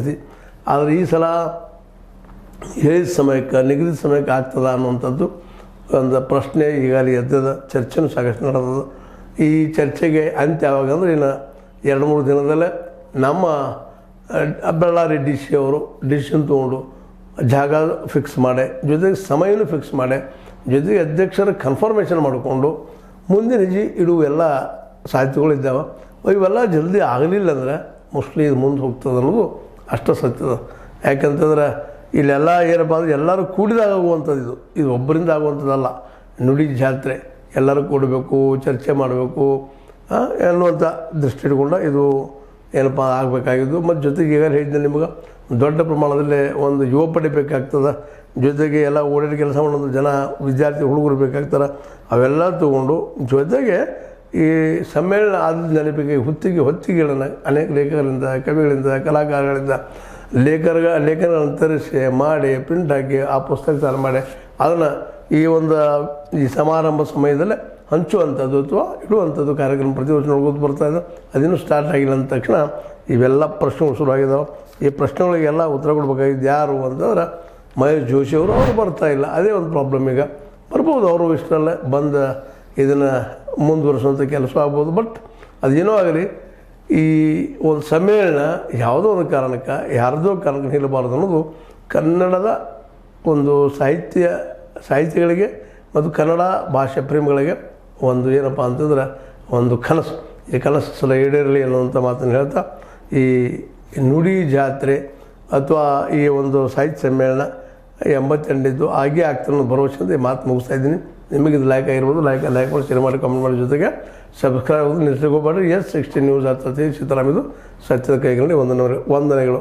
ಆಗ್ತೈತಿ. ಆದರೆ ಈ ಸಲ ಹೇಳಿದ ಸಮಯಕ್ಕೆ ನಿಗದಿತ ಸಮಯಕ್ಕೆ ಆಗ್ತದ ಅನ್ನುವಂಥದ್ದು ಒಂದು ಪ್ರಶ್ನೆ ಈಗಾಗಲೇ ಎದ್ದದ. ಚರ್ಚೆನೂ ಸಾಕಷ್ಟು ನಡೆದದ. ಈ ಚರ್ಚೆಗೆ ಅಂತ್ಯ ಯಾವಾಗಂದ್ರೆ ಇನ್ನು 2-3 ದಿನದಲ್ಲೇ ನಮ್ಮ ಬಳ್ಳಾರಿ ಡಿ ಸಿ ಅವರು ಡಿಸಿಷನ್ ತೊಗೊಂಡು ಜಾಗ ಫಿಕ್ಸ್ ಮಾಡಿ, ಜೊತೆಗೆ ಸಮಯನೂ ಫಿಕ್ಸ್ ಮಾಡಿ, ಜೊತೆಗೆ ಅಧ್ಯಕ್ಷರ ಕನ್ಫರ್ಮೇಷನ್ ಮಾಡಿಕೊಂಡು ಮುಂದಿನ ಇಡುವ ಎಲ್ಲ ಸಾಧ್ಯತೆಗಳಿದ್ದಾವೆ. ಇವೆಲ್ಲ ಜಲ್ದಿ ಆಗಲಿಲ್ಲ ಅಂದರೆ ಮೋಸ್ಟ್ಲಿ ಇದು ಮುಂದೆ ಹೋಗ್ತದೆ ಅನ್ನೋದು ಅಷ್ಟು ಸತ್ಯದ. ಯಾಕಂತಂದ್ರೆ ಇಲ್ಲೆಲ್ಲ ಏನಪ್ಪ ಅಂದರೆ ಎಲ್ಲರೂ ಕೂಡಿದಾಗುವಂಥದ್ದು. ಇದು ಒಬ್ಬರಿಂದ ಆಗುವಂಥದ್ದಲ್ಲ. ನುಡಿ ಜಾತ್ರೆ ಎಲ್ಲರೂ ಕೂಡಬೇಕು, ಚರ್ಚೆ ಮಾಡಬೇಕು ಎನ್ನುವಂಥ ದೃಷ್ಟಿ ಇಟ್ಕೊಂಡು ಇದು ಏನಪ್ಪ ಆಗಬೇಕಾಗಿದ್ದು. ಮತ್ತು ಜೊತೆಗೆ ಈಗ ಹೇಳಿದ್ದೆ ನಿಮ್ಗೆ ದೊಡ್ಡ ಪ್ರಮಾಣದಲ್ಲಿ ಒಂದು ಯುವ ಪಡೆ ಬೇಕಾಗ್ತದೆ. ಜೊತೆಗೆ ಎಲ್ಲ ಓಡಾಡಿ ಕೆಲಸ ಮಾಡೋದು ಜನ ವಿದ್ಯಾರ್ಥಿ ಹುಡುಗರು ಬೇಕಾಗ್ತಾರೆ. ಅವೆಲ್ಲ ತೊಗೊಂಡು ಜೊತೆಗೆ ಈ ಸಮ್ಮೇಳನ ಆದ ನೆನಪಿಗೆ ಹೊತ್ತಿಗೆಗಳನ್ನು ಅನೇಕ ಲೇಖಕರಿಂದ, ಕವಿಗಳಿಂದ, ಕಲಾಕಾರಗಳಿಂದ ಲೇಖನಗಳನ್ನು ತರಿಸಿ ಮಾಡಿ ಪ್ರಿಂಟ್ ಹಾಕಿ ಆ ಪುಸ್ತಕ ತಯಾರು ಮಾಡಿ ಅದನ್ನು ಈ ಸಮಾರಂಭ ಸಮಯದಲ್ಲೇ ಹಂಚುವಂಥದ್ದು ಅಥವಾ ಇಡುವಂಥದ್ದು ಕಾರ್ಯಕ್ರಮ ಪ್ರತಿ ವರ್ಷ ನೋಡ್ಬೋದು ಬರ್ತಾಯಿದೆ. ಅದಿನ್ನೂ ಸ್ಟಾರ್ಟ್ ಆಗಿಲ್ಲ ಅಂದ ತಕ್ಷಣ ಇವೆಲ್ಲ ಪ್ರಶ್ನೆಗಳು ಶುರುವಾಗಿದ್ದಾವೆ. ಈ ಪ್ರಶ್ನೆಗಳಿಗೆಲ್ಲ ಉತ್ತರ ಕೊಡ್ಬೇಕಾಗಿದ್ದು ಯಾರು ಅಂತಂದ್ರೆ ಮಹೇಶ್ ಜೋಶಿ ಅವರು ಬರ್ತಾಯಿಲ್ಲ. ಅದೇ ಒಂದು ಪ್ರಾಬ್ಲಮ್. ಈಗ ಬರ್ಬೋದು, ಅವರು ಇಷ್ಟರಲ್ಲೇ ಬಂದು ಇದನ್ನು ಮುಂದುವರಿಸುವಂಥ ಕೆಲಸ ಆಗ್ಬೋದು. ಬಟ್ ಅದೇನೋ ಆಗಲಿ, ಈ ಒಂದು ಸಮ್ಮೇಳನ ಯಾವುದೋ ಒಂದು ಕಾರಣಕ್ಕೆ ಯಾರದೋ ಕಾರಣಕ್ಕೆ ನಿಲ್ಲಬಾರ್ದು ಅನ್ನೋದು ಕನ್ನಡದ ಒಂದು ಸಾಹಿತ್ಯಗಳಿಗೆ ಮತ್ತು ಕನ್ನಡ ಭಾಷೆ ಪ್ರೇಮಿಗಳಿಗೆ ಒಂದು ಏನಪ್ಪ ಅಂತಂದ್ರೆ ಒಂದು ಕನಸು. ಈ ಕನಸು ಸಲ ಈಡೇರಲಿ ಅನ್ನುವಂಥ ಮಾತನ್ನು ಹೇಳ್ತಾ ಈ ನುಡಿ ಜಾತ್ರೆ ಅಥವಾ ಈ ಒಂದು ಸಾಹಿತ್ಯ ಸಮ್ಮೇಳನ 88ದ್ದು ಆಗೇ ಆಗ್ತಾನೆ ಅನ್ನೋ ಭರವಸೆಯಿಂದ ಈ ಮಾತು ಮುಗಿಸ್ತಾ ಇದ್ದೀನಿ. ನಿಮಗೆ ಇದು ಲೈಕ್ ಆಗಿರ್ಬೋದು, ಲೈಕ್ ಮಾಡಿ, ಶೇರ್ ಮಾಡಿ, ಕಮೆಂಟ್ ಮಾಡಿ, ಜೊತೆಗೆ ಸಬ್ಸ್ಕ್ರೈಬ್ ಆಗೋದು ನಿಲ್ಲಿಸ್ಕೋಬೇಡ್ರಿ. S60 ನ್ಯೂಸ್ ಆಗ್ತದೆ. ಸೀತಾರಾಮ್ ಇದು ಸತ್ಯದ ಕೈಗಳಲ್ಲಿ ವಂದನೆಗಳು.